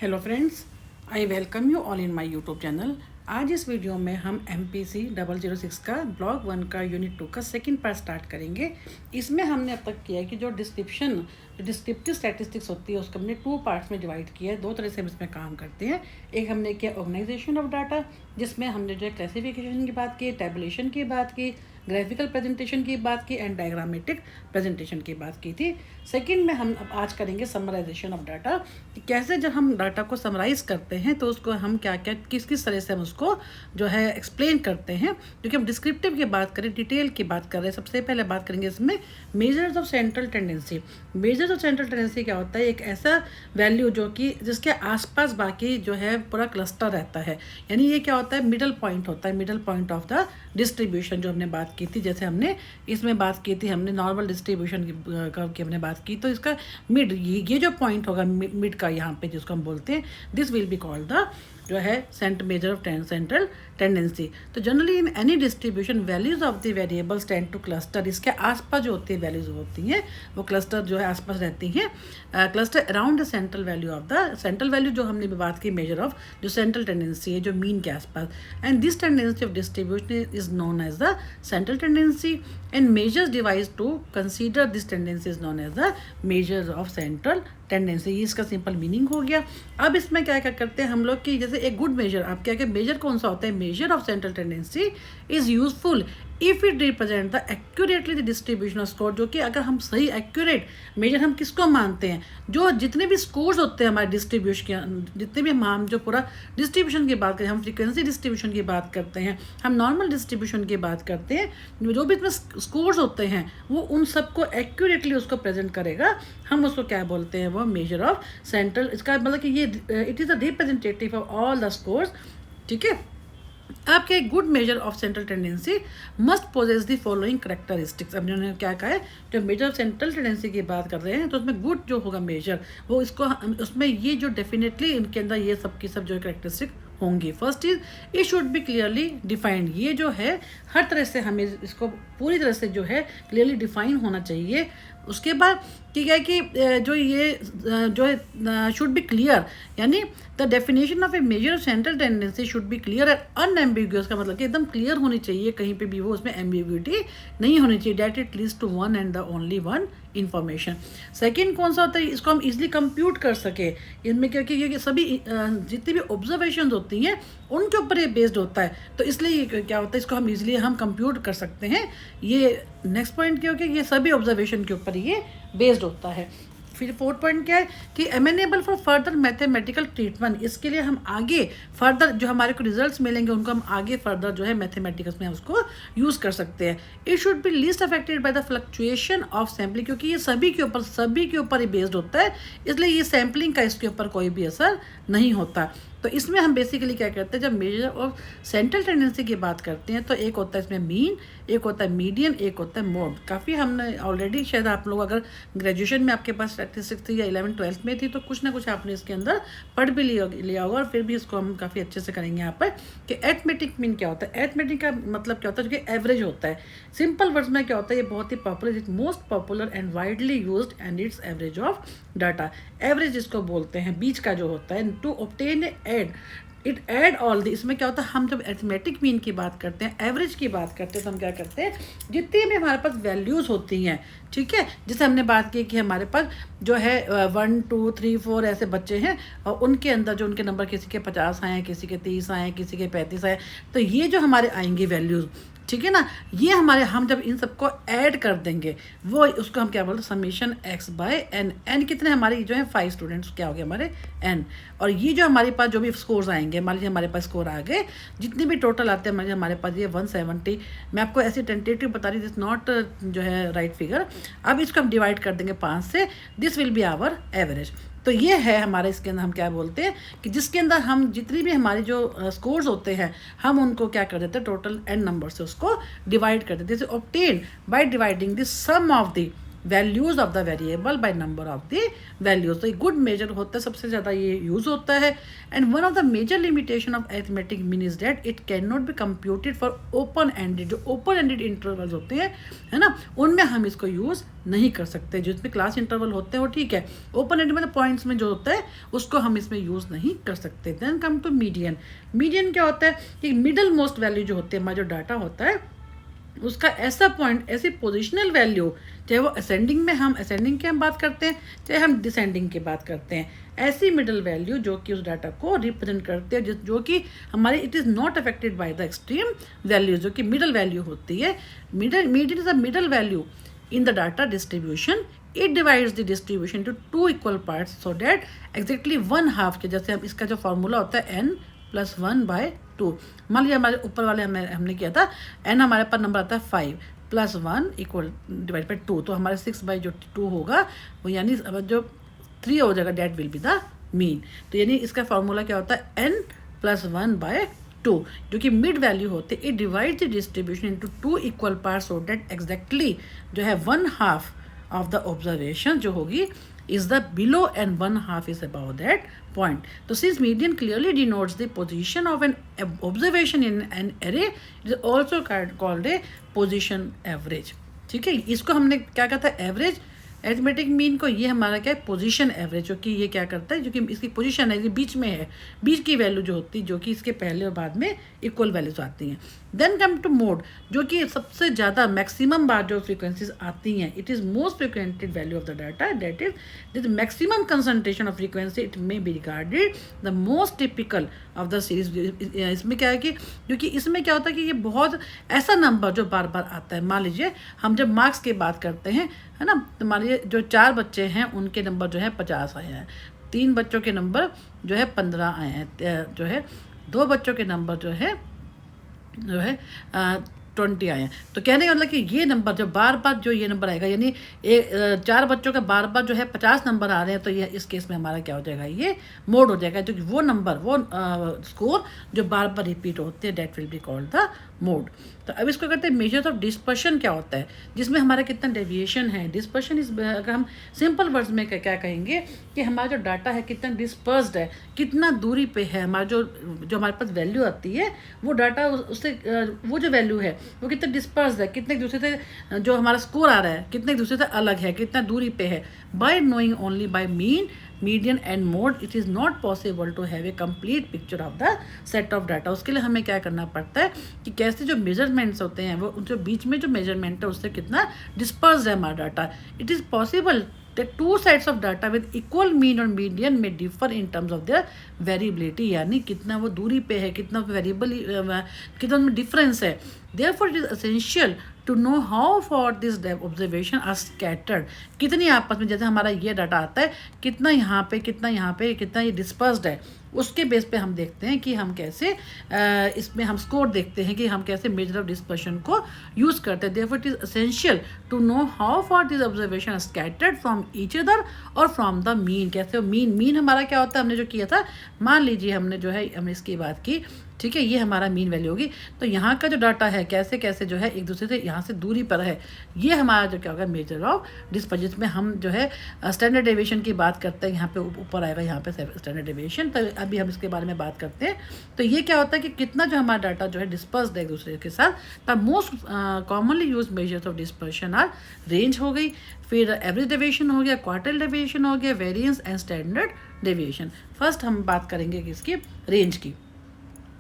Hello friends, I welcome you all in my YouTube channel. आज इस video में हम MPC 006 का ब्लॉक 1 का यूनिट 2 का सेकंड पार्ट स्टार्ट करेंगे। इसमें हमने अब तक किया है कि जो डिस्क्रिप्टिव स्टैटिस्टिक्स होती है उसको हमने 2 पार्ट्स में डिवाइड किया है। 2 तरह से हम इसमें काम करते हैं। एक हमने किया ऑर्गेनाइजेशन ऑफ डाटा, जिसमें हमने जो है क्लासिफिकेशन की बात की, टैबुलेशन की बात की, ग्राफिकल प्रेजेंटेशन की बात की एंड डायग्रामेटिक प्रेजेंटेशन की बात की थी। सेकंड में हम अब आज करेंगे समराइजेशन ऑफ डाटा, कि कैसे जब हम डाटा को समराइज़ करते हैं तो उसको हम क्या क्या किस किस तरह से हम उसको जो है एक्सप्लेन करते हैं। क्योंकि हम डिस्क्रिप्टिव की बात करें, डिटेल की बात कर रहे हैं, सबसे पहले बात करेंगे इसमें measures of central tendency. Measures of central tendency क्या होता है? एक ऐसा वैल्यू जो कि जिसके आसपास बाकी जो है पूरा क्लस्टर रहता है। यानी ये क्या होता है? मिडल पॉइंट होता है, middle point of the distribution जो हमने बात की थी। जैसे हमने इसमें बात की थी, हमने नॉर्मल डिस्ट्रीब्यूशन की हमने बात की, तो इसका मिड ये जो पॉइंट होगा मिड का यहाँ पे जिसको हम बोलते हैं, this will be called the जो है मेजर ऑफ सेंट्रल टेंडेंसी। तो generally in any distribution values of the variables tend two cluster. इसके आसपास जो होती है वैल्यूज होती हैं वो क्लस्टर जो है आसपास रहती हैं, cluster around the central value of the central value जो हमने बात की मेजर ऑफ जो सेंट्रल टेंडेंसी है, जो मीन के आसपास। And this tendency of distribution is known as the central tendency and measures devised to consider this tendency is known as the measures of central tendency. ये इसका simple meaning हो गया। अब इसमें क्या क्या करते हैं हम लोग कि जैसे एक गुड मेजर, आप क्या क्या मेजर कौन सा होता है? Major of central tendency is useful if it represent the accurately the distribution off score. जो कि अगर हम सही एक्यूरेट मेजर हम किसको मानते हैं? जो जितने भी स्कोर्स होते हैं हमारे डिस्ट्रीब्यूशन के, जितने भी हम जो पूरा डिस्ट्रीब्यूशन की बात करें, हम फ्रीक्वेंसी डिस्ट्रीब्यूशन की बात करते हैं, हम नॉर्मल डिस्ट्रीब्यूशन की बात करते हैं, जो भी इसमें स्कोर्स होते हैं वो उन सबको एक्यूरेटली उसको प्रेजेंट करेगा। हम उसको क्या बोलते हैं? वो मेजर ऑफ सेंट्रल। इसका मतलब कि ये it is a representative of all the scores. ठीक है, आपके good measure of central tendency must possess the following characteristics. अब उन्होंने क्या कहा है? जो मेजर ऑफ सेंट्रल टेंडेंसी की बात कर रहे हैं तो उसमें गुड जो होगा मेजर, वो इसको उसमें ये जो डेफिनेटली इनके अंदर ये सब की सब जो करेक्टरिस्टिक होंगी। First is it should be clearly defined. ये जो है हर तरह से हमें इसको पूरी तरह से जो है क्लियरली डिफाइन होना चाहिए। उसके बाद ठीक है कि जो ये जो है शुड बी क्लियर, यानी the definition of A major of central tendency should be clear and unambiguous. का मतलब कि एकदम क्लियर होनी चाहिए, कहीं पे भी वो उसमें एम्बिग्यूटी नहीं होनी चाहिए। That it leads to one and the only one information. Second कौन सा होता है? इसको हम इजिली कंप्यूट कर सके। इनमें क्योंकि सभी जितनी भी ऑब्जर्वेशन होती हैं उनके ऊपर ये बेस्ड होता है, तो इसलिए ये क्या होता है? इसको हम इजिली हम कंप्यूट कर सकते हैं। ये नेक्स्ट पॉइंट क्या हो गया? ये सभी ऑब्जर्वेशन के ऊपर ये बेस्ड होता है। फिर फोर्थ पॉइंट क्या है कि एमेनेबल फॉर फर्दर मैथमेटिकल ट्रीटमेंट। इसके लिए हम आगे फर्दर जो हमारे को रिजल्ट्स मिलेंगे उनको हम आगे फर्दर जो है मैथमेटिक्स में उसको यूज़ कर सकते हैं। It should be least affected by the fluctuation of sampling, क्योंकि ये सभी के ऊपर ही बेस्ड होता है, इसलिए ये सैम्पलिंग का इसके ऊपर कोई भी असर नहीं होता। तो इसमें हम बेसिकली क्या करते हैं? जब मेजर ऑफ सेंट्रल टेंडेंसी की बात करते हैं तो एक होता है इसमें मीन, एक होता है मीडियन, एक होता है मोड। काफ़ी हमने ऑलरेडी शायद आप लोग अगर ग्रेजुएशन में आपके पास स्टैटिस्टिक्स थी या 11th-12th में थी तो कुछ ना कुछ आपने इसके अंदर पढ़ भी लिया होगा, और फिर भी इसको हम काफ़ी अच्छे से करेंगे यहाँ पर कि एरिथमेटिक मीन क्या होता है। एरिथमेटिक का मतलब क्या होता है? जो कि एवरेज होता है। सिंपल वर्ड्स में क्या होता है? ये बहुत ही popular, it most popular and widely used and it's average of data. Average इसको बोलते हैं, बीच का जो होता है। To obtain it add all the, इसमें क्या होता है? हम जब अरिथमेटिक मीन की बात करते हैं, एवरेज की बात करते हैं, तो हम क्या करते हैं? जितनी भी हमारे पास वैल्यूज़ होती हैं, ठीक है, जैसे हमने बात की कि हमारे पास जो है 1 2 3 4 ऐसे बच्चे हैं और उनके अंदर जो उनके नंबर किसी के 50 आए हैं, किसी के 30 आए हैं, किसी के 35 आए, तो ये जो हमारे आएंगे वैल्यूज़, ठीक है ना, ये हमारे हम जब इन सबको ऐड कर देंगे वो उसको हम क्या बोलते हैं? Summation x by N. N कितने हमारे जो है 5 स्टूडेंट्स क्या हो गए हमारे n। और ये जो हमारे पास जो भी स्कोर्स आएंगे, मान लीजिए हमारे पास स्कोर आ गए, जितने भी टोटल आते हैं हमारे पास ये 170। मैं आपको ऐसी टेंटेटिव बता रही, दिस नॉट जो है राइट फिगर। अब इसको हम डिवाइड कर देंगे 5 से, this will be our average. तो ये है हमारे इसके अंदर हम क्या बोलते हैं कि जिसके अंदर हम जितनी भी हमारे जो स्कोर्स होते हैं हम उनको क्या कर देते हैं? टोटल n नंबर से उसको डिवाइड कर देते हैं। Obtain by dividing the sum of the values of the variable by number of the values. तो गुड मेजर होता है, सबसे ज़्यादा ये यूज़ होता है। And one of the major limitation of arithmetic mean is that it can not be computed for open ended, जो open ended intervals होते हैं, है ना, उनमें हम इसको यूज़ नहीं कर सकते। जिसमें क्लास इंटरवल होते हैं वो ठीक है, ओपन एंडेड मतलब पॉइंट्स में जो होता है उसको हम इसमें यूज़ नहीं कर सकते। Then come to median. Median क्या होता है कि मिडल मोस्ट वैल्यू जो होती है, हमारा जो डाटा होता है उसका ऐसा पॉइंट, ऐसी पोजिशनल वैल्यू, चाहे वो असेंडिंग में हम असेंडिंग की हम बात करते हैं, चाहे हम डिसेंडिंग की बात करते हैं, ऐसी मिडल वैल्यू जो कि उस डाटा को रिप्रेजेंट करते हैं, जो कि हमारे it is not affected by the extreme value, जो कि मिडल वैल्यू होती है। Median is a middle value in the data distribution. It divides the distribution into two equal parts so that exactly one half के, जैसे हम इसका जो formula होता है n+1/2, मान लीजिए हमारे ऊपर वाले हमने किया था n, हमारे पास नंबर आता है 5 + 1 = डिवाइड बाई 2, तो हमारे 6/2 होगा वो, यानी जो 3 हो जाएगा, that will be the mean. तो यानी इसका फॉर्मूला क्या होता है n+1/2, जो कि मिड वैल्यू होते हैं। It divide the distribution into 2 equal parts so that exactly जो है 1/2 ऑफ द ऑब्जर्वेशन जो होगी is the below and 1/2 is above that point. So since median clearly denotes the position of an observation in an array, it is also called a position average. ठीक है, इसको हमने क्या कहा था, average. Arithmetic mean को ये हमारा क्या है, पोजीशन एवरेज, जो कि ये क्या करता है, जो कि इसकी पोजीशन है, ये बीच में है, बीच की वैल्यू जो होती है, जो कि इसके पहले और बाद में इक्वल वैल्यूज आती हैं। देन कम टू मोड, जो कि सबसे ज़्यादा मैक्सिमम बार जो फ्रीक्वेंसीज आती हैं, it is most frequented value of the data, that is this maximum concentration of frequency, it may be regarded the most typical of the series. इसमें क्या है कि क्योंकि इसमें क्या होता है कि ये बहुत ऐसा नंबर जो बार बार आता है, मान लीजिए हम जब मार्क्स की बात करते हैं, है ना, तो मान लीजिए जो 4 बच्चे हैं उनके नंबर जो है 50 आए हैं, 3 बच्चों के नंबर जो है 15 आए हैं, जो है 2 बच्चों के नंबर जो है 20 आए हैं। तो कहने का मतलब कि ये नंबर जो बार बार जो ये नंबर आएगा, यानी 4 बच्चों का बार बार जो है 50 नंबर आ रहे हैं, तो ये इस केस में हमारा क्या हो जाएगा, ये मोड हो जाएगा, जो कि वो नंबर, वो स्कोर जो बार बार रिपीट होते हैं, that will be called the mode. तो अब इसको करते हैं मेजर्स ऑफ डिस्पर्शन क्या होता है, जिसमें हमारा कितना डेविएशन है। डिस्पर्शन इस, अगर हम सिंपल वर्ड्स में क्या कहेंगे कि हमारा जो डाटा है कितना डिस्पर्स्ड है, कितना दूरी पे है, हमारा जो हमारे पास वैल्यू आती है, वो डाटा उससे वो जो वैल्यू है वो कितना डिस्पर्स्ड है, कितने दूसरे से जो हमारा स्कोर आ रहा है कितने दूसरे से अलग है, कितना दूरी पे है। By knowing only by mean, median and mode, it is not possible to have a complete picture of the set of data. उसके लिए हमें क्या करना पड़ता है कि कैसे जो मेजरमेंट्स होते हैं, वो जो बीच में जो मेजरमेंट है उससे कितना डिस्पर्स है हमारा data. It is possible that two sides of data with equal mean और median may differ in terms of their variability, यानी कितना वो दूरी पे है, कितना वेरिएबल, कितना में डिफरेंस है। Therefore it is essential to know how far this observation are scattered, कितनी आपस में, जैसे हमारा ये डाटा आता है कितना यहाँ पे, कितना यहाँ पे, कितना ये डिस्पर्स्ड है, उसके बेस पे हम देखते हैं कि हम कैसे इसमें हम स्कोर देखते हैं कि हम कैसे मेजर ऑफ डिस्पर्शन को यूज़ करते हैं। Therefore it is essential to know how far this observation are scattered from each other और from the mean। कैसे हो मीन हमारा क्या होता है, हमने जो किया था, मान लीजिए हमने जो है हमने इसकी बात की, ठीक है, ये हमारा मीन वैल्यू होगी, तो यहाँ का जो डाटा है कैसे कैसे जो है एक दूसरे से यहाँ से दूरी पर है, ये हमारा जो क्या होगा मेजर ऑफ डिस्पर्शन, जिसमें हम जो है स्टैंडर्ड डेविएशन की बात करते हैं, यहाँ पे ऊपर आएगा यहाँ पे स्टैंडर्ड डेविएशन। तो अभी हम इसके बारे में बात करते हैं। तो ये क्या होता है कि कितना जो हमारा डाटा जो है डिस्पर्स्ड है एक दूसरे के साथ। The most commonly use measures of dispersion are range हो गई, फिर एवरेज डेविएशन हो गया, क्वार्टरली डेविएशन हो गया, variance and standard deviation. First हम बात करेंगे किसकी, रेंज की।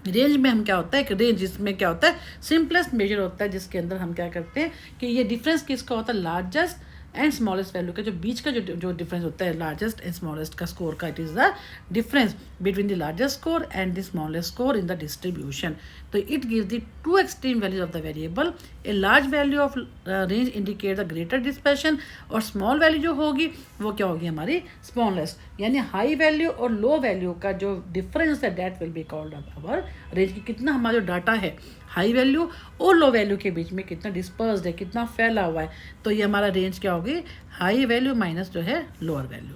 रेंज में हम क्या होता है, एक रेंज जिसमें क्या होता है सिंपलेस्ट मेजर होता है, जिसके अंदर हम क्या करते हैं कि ये डिफरेंस किसका होता है, लार्जेस्ट एंड स्मॉलेस्ट वैल्यू का, जो बीच का जो डिफरेंस होता है लार्जेस्ट एंड स्मॉलेस्ट का स्कोर का, it is the difference between the largest score and the smallest score in the distribution. तो it gives the two extreme values of the variable. A large value of range indicate the greater dispersion, और small value जो होगी वो क्या होगी हमारी smallest, यानी high value और लो वैल्यू का जो डिफरेंस है that will be called our range. की कितना हमारा जो डाटा है हाई वैल्यू और लो वैल्यू के बीच में कितना डिस्पर्स्ड है, कितना फैला हुआ है, तो ये हमारा रेंज क्या होगी, हाई वैल्यू माइनस जो है लोअर वैल्यू।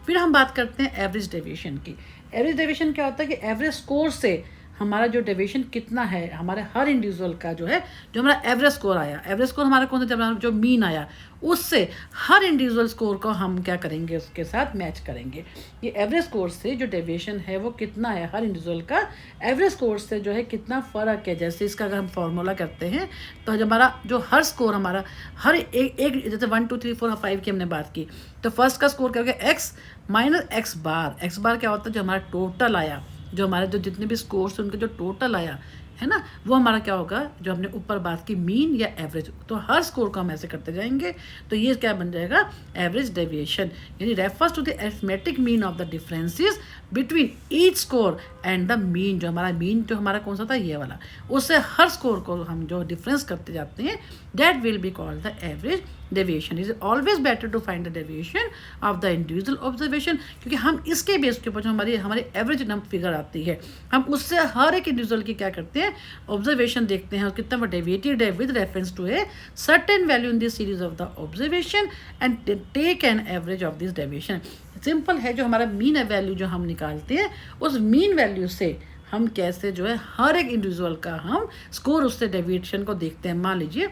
फिर हम बात करते हैं एवरेज डेविएशन की। एवरेज डेविएशन क्या होता है कि एवरेज स्कोर से हमारा जो डेविएशन कितना है हमारे हर इंडिविजुअल का जो है, जो हमारा एवरेज स्कोर आया, एवरेज स्कोर हमारा कौन सा, जब हमारा जो मीन आया उससे हर इंडिविजुअल स्कोर को हम क्या करेंगे, उसके साथ मैच करेंगे। ये एवरेज स्कोर से जो डेविएशन है वो कितना है हर इंडिविजुअल का, एवरेज स्कोर से जो है कितना फ़र्क है। जैसे इसका अगर हम फॉर्मूला करते हैं तो हमारा जो हर स्कोर हमारा हर एक जैसे 1 2 3 4 5 की हमने बात की, तो फर्स्ट का स्कोर क्या हो गया, एक्स माइनस एक्स बार। एक्स बार क्या होता है, जो हमारा टोटल आया, जो हमारे जो जितने भी स्कोर्स उनके जो टोटल आया है ना, वो हमारा क्या होगा, जो हमने ऊपर बात की मीन या एवरेज। तो हर स्कोर को हम ऐसे करते जाएंगे, तो ये क्या बन जाएगा, एवरेज डेविएशन, यानी refers to the arithmetic mean of the differences between each score and the mean. जो हमारा मीन जो हमारा कौन सा था, ये वाला, उससे हर स्कोर को हम जो डिफरेंस करते जाते हैं, that will be called the average deviation. Is always better to find the deviation of the individual observation, क्योंकि हम इसके बेस के ऊपर जो हमारी एवरेज फिगर आती है, हम उससे हर एक इंडिविजुअल की क्या करते हैं, ऑब्जर्वेशन देखते हैं और कितना वो डेविएटेड है with reference to a certain value in this series of the observation and take an average of this deviation. Simple है, जो हमारा मीन वैल्यू जो हम निकालते हैं, उस मीन वैल्यू से हम कैसे जो है हर एक इंडिविजुअल का हम स्कोर उससे डेविएशन को देखते हैं। मान लीजिए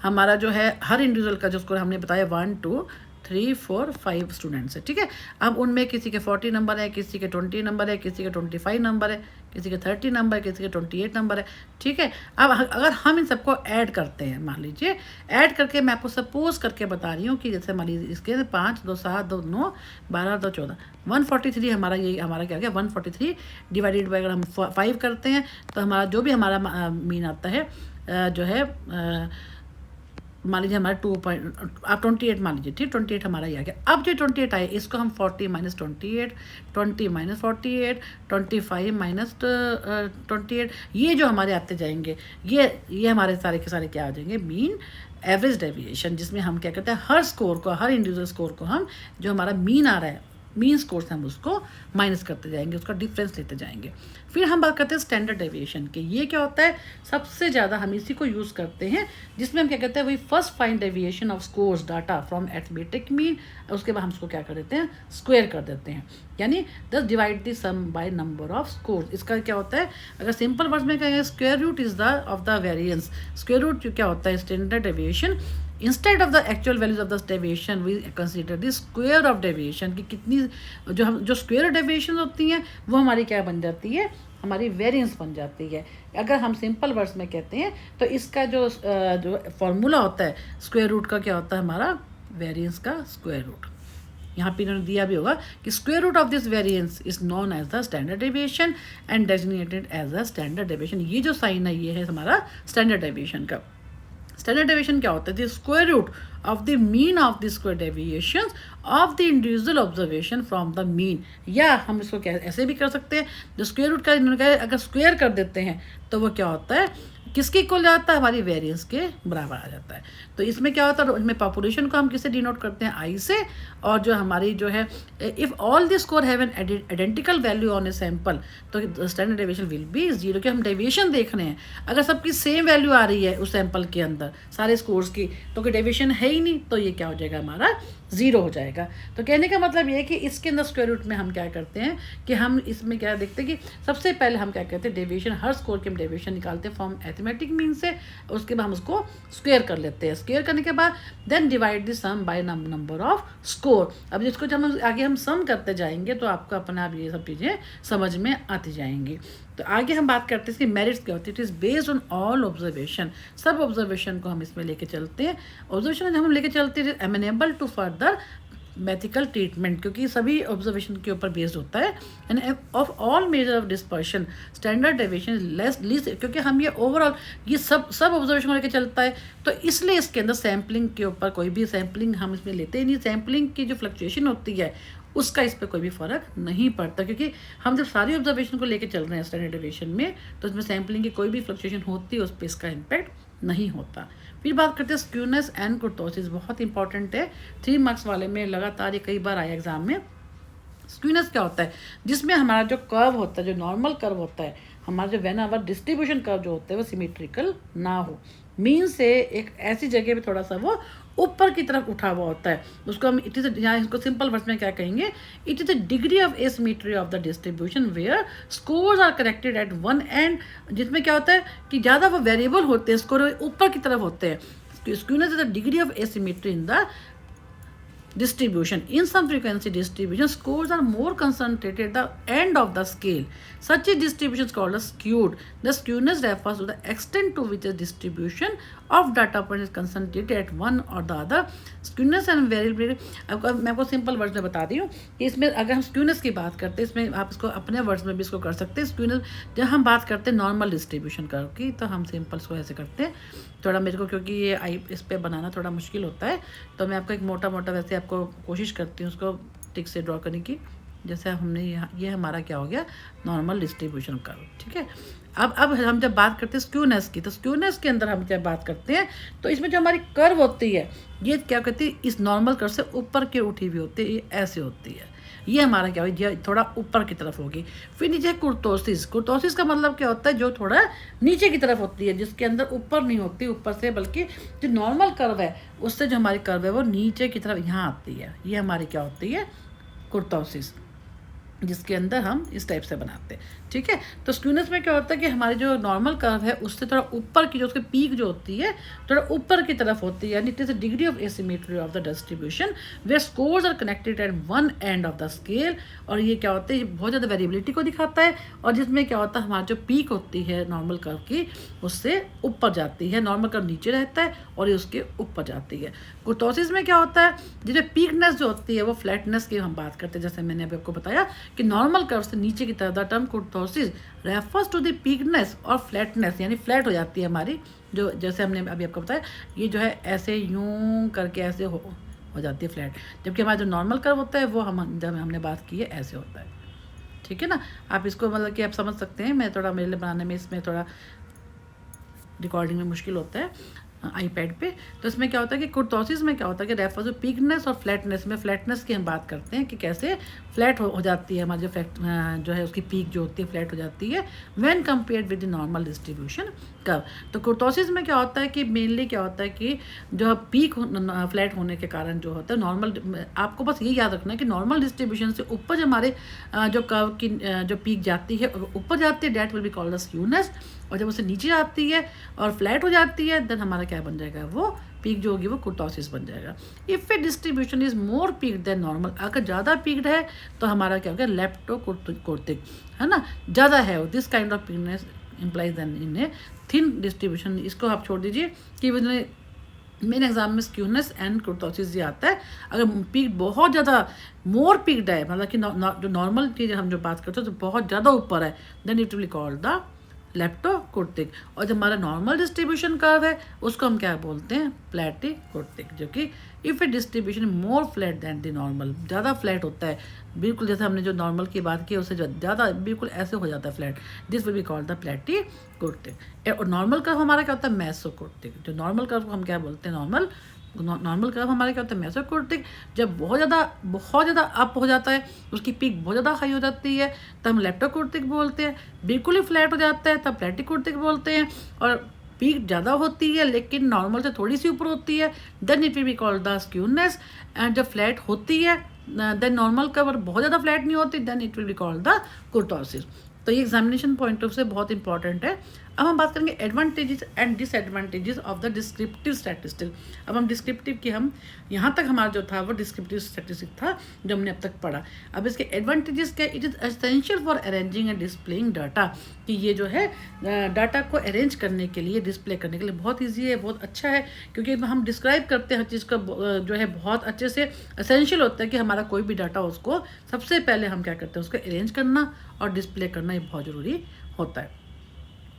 हमारा जो है हर इंडिविजुअल का जो स्कोर हमने बताया 1 2 3 4 5 स्टूडेंट्स है, ठीक है। अब उनमें किसी के 40 नंबर है, किसी के 20 नंबर है, किसी के 25 नंबर है, किसी के 30 नंबर है, किसी के 28 नंबर है, ठीक है। अब अगर हम इन सबको ऐड करते हैं, मान लीजिए ऐड करके मैं आपको सपोज करके बता रही हूँ कि जैसे मान लीजिए इसके 5 2 7 2 9 12 2 14 143 हमारा, ये हमारा क्या गया 143 डिवाइडेड बाई अगर हम 5 करते हैं तो हमारा जो भी हमारा मीन आता है जो है मान लीजिए हमारा 28 मान लीजिए, ठीक, 28 हमारा ये आ गया। अब जो 28 आए इसको हम 40 माइनस 28 20 माइनस 48 25 माइनस 28, ये जो हमारे आते जाएंगे, ये हमारे सारे के सारे क्या आ जाएंगे, मीन एवरेज डेविएशन, जिसमें हम क्या करते हैं हर स्कोर को, हर इंडिविजुअल स्कोर को हम जो हमारा मीन आ रहा है, मीन स्कोर से हम उसको माइनस करते जाएंगे, उसका डिफरेंस लेते जाएंगे। फिर हम बात करते हैं स्टैंडर्ड डेविएशन की। ये क्या होता है, सबसे ज़्यादा हम इसी को यूज़ करते हैं, जिसमें हम क्या कहते हैं, वही first find deviation of scores data from arithmetic mean, उसके बाद हम उसको क्या कर देते हैं, स्क्वायर कर देते हैं, यानी 10 divide the sum by number of scores. इसका क्या होता है, अगर सिंपल वर्ड्स में कहेंगे, square root is the of the variance. Square root क्या होता है, standard deviation. Instead of the actual values of the deviation we consider the square of deviation, कि कितनी जो स्क्वायर डेविएशन होती हैं वो हमारी क्या बन जाती है, हमारी वेरिएंस बन जाती है। अगर हम सिंपल वर्ड्स में कहते हैं तो इसका जो फॉर्मूला होता है स्क्वायर रूट का, क्या होता है हमारा, वेरिएंस का स्क्वायर रूट। यहाँ पे इन्होंने दिया भी होगा कि square root of this variance is known as the standard deviation and designated as the standard deviation. ये जो साइन है ये है हमारा स्टैंडर्ड डेविएशन का। स्टैंडर्ड डेविएशन क्या होता है, the square root of the mean of the square deviation of the individual observation from the mean. या हम इसको ऐसे भी कर सकते हैं, जो स्क्वायर रूट का इन्होंने कहा अगर स्क्वायर कर देते हैं तो वो क्या होता है, किसके इक्वल जाता है, हमारी वेरिएंस के बराबर आ जाता है। तो इसमें क्या होता है, इसमें पॉपुलेशन को हम किससे डिनोट करते हैं, आई से, और जो हमारी जो है if all the score have an identical value on a sample तो standard deviation will be zero. कि हम डेविएशन देख रहे हैं, अगर सबकी सेम वैल्यू आ रही है उस सैंपल के अंदर सारे स्कोर्स की, तो कोई डेविएशन है ही नहीं, तो ये क्या हो जाएगा, हमारा ज़ीरो हो जाएगा। तो कहने का मतलब ये है कि इसके अंदर स्क्वायर रूट में हम क्या करते हैं कि हम इसमें क्या देखते हैं कि सबसे पहले हम क्या कहते हैं, डेविएशन, हर स्कोर के हम डेविएशन निकालते हैं फ्रॉम अरिथमेटिक मीन से, उसके बाद हम उसको स्क्वायर कर लेते हैं। स्क्वायर करने के बाद then divide the sum by number of score. अब जिसको जब हम आगे हम सम करते जाएंगे तो आपको अपने आप ये सब चीज़ें समझ में आती जाएंगी। तो आगे हम बात करते हैं इसकी मेरिट्स क्या होती है। It is based on all observation, सब ऑब्जर्वेशन को हम इसमें लेके चलते हैं। ऑब्जर्वेशन जब हम लेके चलते हैं amenable to further mathematical treatment, क्योंकि सभी ऑब्जर्वेशन के ऊपर बेस्ड होता है। And of all measure of dispersion standard deviation less least, क्योंकि हम ये ओवरऑल ये सब ऑब्जर्वेशन को लेकर चलता है, तो इसलिए इसके अंदर सैम्पलिंग के ऊपर कोई भी सैम्पलिंग हम इसमें लेते ही नहीं। सैम्पलिंग की जो फ्लक्चुएशन होती है उसका इस पर कोई भी फ़र्क नहीं पड़ता, क्योंकि हम जब सारी ऑब्जर्वेशन को लेकर चल रहे हैं स्टैंडर्ड डेविएशन में, तो इसमें सैम्पलिंग की कोई भी फ्लक्चुएशन होती है उस पर इसका इम्पैक्ट नहीं होता। फिर बात करते हैं स्क्यूनेस एंड कुर्तोसिस, बहुत इंपॉर्टेंट है, 3 मार्क्स वाले में लगातार ये कई बार आया एग्जाम में। स्क्यूनेस क्या होता है, जिसमें हमारा जो कर्व होता है, जो नॉर्मल कर्व होता है, हमारा जो वेन आवर डिस्ट्रीब्यूशन कर्व जो होता है वो सिमेट्रिकल ना हो, मीन से एक ऐसी जगह पे थोड़ा सा वो ऊपर की तरफ उठा हुआ होता है, उसको हम इट इज, यहाँ इसको सिंपल वर्ड्स में क्या कहेंगे, it is the degree of asymmetry of the distribution where scores are connected at one end, जिसमें क्या होता है कि ज़्यादा वो वेरिएबल होते हैं, स्कोर ऊपर की तरफ होते हैं। Skewness is the degree of asymmetry in the distribution. In some frequency distribution, scores are more concentrated at the end of the scale. Such a distribution is called as skewed. The skewness refers to the extent to which a distribution of data point is concentrated at one or the other. Skewness and variability, मैं आपको simple words में बता दी हूँ कि इसमें अगर हम skewness की बात करते हैं, इसमें आप इसको अपने वर्ड्स में भी इसको कर सकते हैं। स्क्यूनेस जब हम बात करते हैं नॉर्मल डिस्ट्रीब्यूशन कर्व की, तो हम सिंपल इसको ऐसे करते हैं। थोड़ा मेरे को क्योंकि ये इस पर बनाना थोड़ा मुश्किल होता है, तो मैं आपको एक मोटा मोटा वैसे आपको कोशिश करती हूँ उसको टिक से ड्रॉ करने की। जैसे हमने यहाँ ये हमारा क्या हो गया, नॉर्मल डिस्ट्रीब्यूशन कर्व, ठीक है। अब हम जब बात करते हैं स्क्यूनेस की, तो स्क्यूनेस के अंदर हम जब बात करते हैं तो इसमें जो हमारी कर्व होती है ये क्या कहती है, इस नॉर्मल कर्व से ऊपर की उठी हुई होती है, ये ऐसे होती है, ये हमारा क्या होगी, थोड़ा ऊपर की तरफ होगी। फिर नीचे कुर्तोसिस, कुर्तोसिस का मतलब क्या होता है, जो थोड़ा नीचे की तरफ होती है, जिसके अंदर ऊपर नहीं होती ऊपर से, बल्कि जो नॉर्मल कर्व है उससे जो हमारी कर्व है वो नीचे की तरफ यहाँ आती है, ये हमारी क्या होती है, कुर्तोसिस, जिसके अंदर हम इस टाइप से बनाते हैं, ठीक है। तो स्क्यूनेस में क्या होता है कि हमारी जो नॉर्मल कर्व है उससे थोड़ा ऊपर की, जो उसकी पीक जो होती है थोड़ा ऊपर की तरफ होती है, यानी it is the degree of asymmetry of the distribution where scores are connected at one end of the scale. और ये क्या होता है, ये बहुत ज़्यादा वेरिएबिलिटी को दिखाता है, और जिसमें क्या होता है हमारी जो पीक होती है नॉर्मल कर्व की उससे ऊपर जाती है, नॉर्मल कर्व नीचे रहता है और ये उसके ऊपर जाती है। कुर्तोसिस में क्या होता है, जिसमें पीकनेस जो होती है वो फ्लैटनेस की हम बात करते हैं, जैसे मैंने अभी आपको बताया कि नॉर्मल कर्व से नीचे की तरफ, the term kurtosis refers to the peakness और फ्लैटनेस, यानी फ्लैट हो जाती है हमारी, जो जैसे हमने अभी आपको बताया ये जो है ऐसे यूं करके ऐसे हो जाती है फ्लैट, जबकि हमारा जो नॉर्मल कर्व होता है वो हम जब हमने बात की है ऐसे होता है, ठीक है ना। आप इसको मतलब कि आप समझ सकते हैं, मैं थोड़ा मेरे लिए बनाने में इसमें थोड़ा रिकॉर्डिंग में मुश्किल होता है आईपैड पे। तो इसमें क्या होता है कि कुर्तोसिस में क्या होता है कि रेफर टू पीकनेस और फ्लैटनेस में, फ्लैटनेस की हम बात करते हैं कि कैसे फ्लैट हो जाती है हमारी जो जो है उसकी पीक जो होती है फ्लैट हो जाती है when compared with the normal distribution curve. तो कुर्तोसिस में क्या होता है कि मेनली क्या होता है कि जो पीक फ्लैट होने के कारण जो होता है नॉर्मल, आपको बस ये याद रखना है कि नॉर्मल डिस्ट्रीब्यूशन से ऊपर जो हमारे जो कर्व की जो पीक जाती है ऊपर जाती है, that will be called the skewness, और जब उसे नीचे आती है और फ्लैट हो जाती है देन हमारा क्या बन जाएगा, वो पीक जो होगी वो कुर्तोसिस बन जाएगा। If a distribution is more peak than normal, अगर ज़्यादा पीक्ड है तो हमारा क्या हो गया, लेप्टोकोर्टिक, है ना, ज़्यादा है this kind of peakness implies then in a thin distribution. इसको आप छोड़ दीजिए कि मेन एग्जाम में स्क्यूनेस एंड कुर्तोसिस ये आता है। अगर पीक बहुत ज़्यादा मोर पीक्ड है, मतलब कि जो नॉर्मल चीज़ हम जो बात करते हैं तो बहुत ज़्यादा ऊपर है, then it will called the leptokurtic. और जब हमारा नॉर्मल डिस्ट्रीब्यूशन कर्व है उसको हम क्या बोलते हैं, प्लैटिकोर्टिक, जो कि if a distribution more flat than the normal, ज़्यादा फ्लैट होता है, बिल्कुल जैसे हमने जो नॉर्मल की बात की उससे ज़्यादा बिल्कुल ऐसे हो जाता है flat, this will be called the platykurtic. और नॉर्मल कर्व हमारा क्या होता है, मेसोकोर्टिक। जो नॉर्मल कर्व को हम क्या बोलते हैं, नॉर्मल कर्व हमारे क्या होता है, मेसोकोर्टिक। जब बहुत ज़्यादा अप हो जाता है, उसकी पीक बहुत ज़्यादा हाई हो जाती है तब हम लेप्टोकोर्टिक बोलते हैं, बिल्कुल ही फ्लैट हो जाता है तब प्लैटिकोर्टिक बोलते हैं, और पीक ज़्यादा होती है लेकिन नॉर्मल से थोड़ी सी ऊपर होती है then it will be called the skewness. And जब फ्लैट होती है देन नॉर्मल कर्व बहुत ज़्यादा फ्लैट नहीं होती then it will be called the kurtosis. तो ये एग्जामिनेशन पॉइंट ऑफ से बहुत इंपॉर्टेंट है। अब हम बात करेंगे advantages and disadvantages of the descriptive statistics. अब हम डिस्क्रिप्टिव की हम यहाँ तक हमारा जो था वो डिस्क्रिप्टिव स्टैटिस्टिक्स था जो हमने अब तक पढ़ा। अब इसके एडवांटेजेस क्या, it is essential for arranging and displaying data, कि ये जो है डाटा को अरेंज करने के लिए, डिस्प्ले करने के लिए बहुत ईजी है, बहुत अच्छा है, क्योंकि हम डिस्क्राइब करते हैं हर चीज़ का जो है बहुत अच्छे से। एसेंशियल होता है कि हमारा कोई भी डाटा उसको सबसे पहले हम क्या करते हैं, उसको अरेंज करना और डिस्प्ले करना ये बहुत ज़रूरी होता है।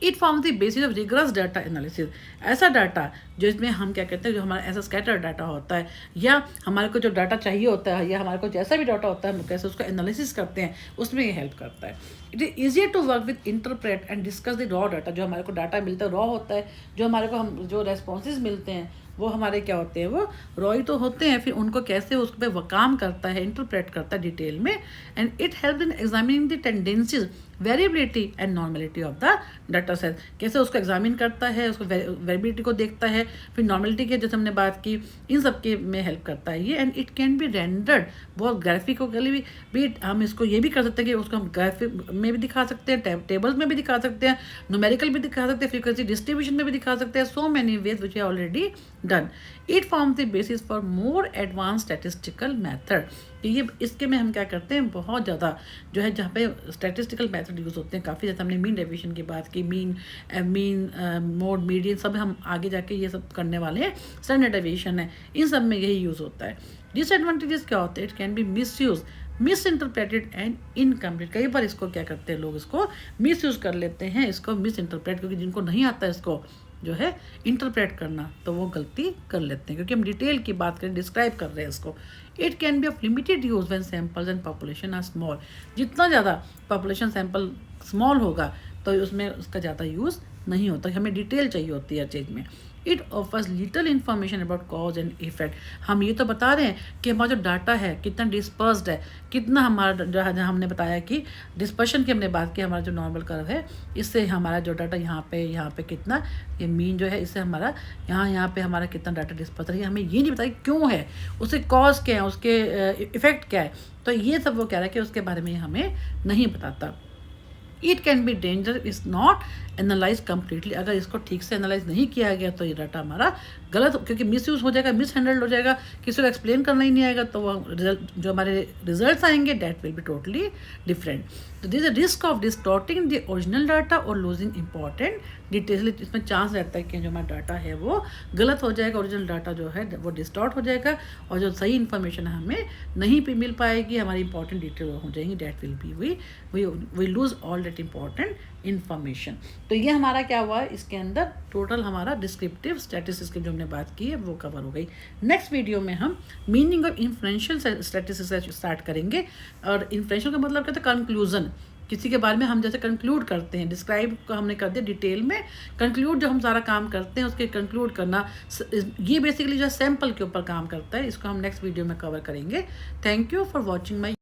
It forms the basis of rigorous data analysis, ऐसा डाटा जो इसमें हम क्या कहते हैं, जो हमारा ऐसा स्कैटर डाटा होता है या हमारे को जो डाटा चाहिए होता है या हमारे को जैसा भी डाटा होता है हम कैसे उसको एनालिसिस करते हैं उसमें ये हेल्प करता है। It is easier to work with interpret and discuss the raw data, जो हमारे को डाटा मिलता है रॉ होता है, जो हमारे को हम जो रेस्पॉन्सेज मिलते हैं वो हमारे क्या होते हैं, वो रॉय तो होते हैं, फिर उनको कैसे उस पर वो काम करता है, इंटरप्रेट करता है डिटेल में। And it help in examining the tendencies, variability and normality of the data set, कैसे उसको एग्जामिन करता है, उसको वेरिएबिलिटी को देखता है, फिर नॉर्मेलिटी की जैसे हमने बात की, इन सब के में हेल्प करता है ये। And it can B rendered, बहुत ग्राफिकली भी हम इसको ये भी कर सकते हैं कि उसको हम ग्राफिक में भी दिखा सकते हैं, टेबल्स में भी दिखा सकते हैं, न्यूमेरिकल भी दिखा सकते हैं, फ्रीक्वेंसी डिस्ट्रीब्यूशन में भी दिखा सकते हैं, सो मैनी वेज विच है already done. It form the basis for more advance statistical method. ये इसके में हम क्या करते हैं, बहुत ज़्यादा जो है जहाँ पे स्टैटिस्टिकल मैथड यूज़ होते हैं काफ़ी, जैसे हमने मीन डेविएशन की बात की, मीन मोड मीडियन सब हम आगे जाके ये सब करने वाले हैं, स्टैंडर्ड डेविएशन है, इन सब में यही यूज़ होता है। डिसएडवांटेजेस क्या होते हैं, it can B miss use, miss interpreted and incomplete. कई बार इसको क्या करते हैं लोग, इसको मिस यूज़ कर लेते हैं, इसको मिस इंटरप्रेट, क्योंकि जिनको नहीं आता है इसको जो है इंटरप्रेट करना, तो वो गलती कर लेते हैं, क्योंकि हम डिटेल की बात करें, डिस्क्राइब कर रहे हैं इसको। It can be of limited use when samples and population are small. जितना ज़्यादा पॉपुलेशन सैम्पल स्मॉल होगा तो उसमें उसका ज़्यादा यूज़ नहीं होता, हमें डिटेल चाहिए होती है हर चीज़ में। It offers little information about cause and effect. हम ये तो बता रहे हैं कि हमारा जो डाटा है कितना डिस्पर्स्ड है, कितना हमारा जो हमने बताया कि डिस्पर्शन की हमने बात की, हमारा जो नॉर्मल कर्व है, इससे हमारा जो डाटा यहाँ पे कितना, ये मीन जो है, इससे हमारा यहाँ पे हमारा कितना डाटा डिस्पर्स है, हमें ये नहीं बताया क्यों है, उसके कॉज क्या है, उसके इफेक्ट क्या है, तो ये सब वो कह रहा है कि उसके बारे में हमें नहीं बताता। It can B danger is not analyse completely. अगर इसको ठीक से एनालाइज नहीं किया गया तो ये डाटा हमारा गलत, क्योंकि मिस यूज़ हो जाएगा, मिस हैंडल्ड हो जाएगा, किसी को एक्सप्लेन करना ही नहीं आएगा, तो वो रिजल्ट जो हमारे रिजल्ट्स आएंगे that will be totally different. तो this a risk of distorting the original data और लूजिंग इंपॉर्टेंट डिटेल्स। इसमें चांस रहता है कि जो हमारा डाटा है वो गलत हो जाएगा, ओरिजिनल डाटा जो है वो डिस्टॉर्ट हो जाएगा, और जो सही इन्फॉर्मेशन है हमें नहीं भी मिल पाएगी, हमारी इंपॉर्टेंट डिटेल हो जाएंगी, that will be we lose all that important information. तो ये हमारा क्या हुआ, इसके अंदर टोटल हमारा डिस्क्रिप्टिव स्टैटिस्टिक्स की जो हमने बात की है वो कवर हो गई। नेक्स्ट वीडियो में हम मीनिंग ऑफ इन्फ्लुएंशियल स्टैटिस्टिक्स से स्टार्ट करेंगे। और इन्फ्लुएंशियल का मतलब कहते हैं कंक्लूजन, किसी के बारे में हम जैसे कंक्लूड करते हैं, डिस्क्राइब को हमने कर दिया डिटेल में, कंक्लूड जो हम सारा काम करते हैं उसके कंक्लूड करना, ये बेसिकली जो सैम्पल के ऊपर काम करता है, इसको हम नेक्स्ट वीडियो में कवर करेंगे। Thank you for watching my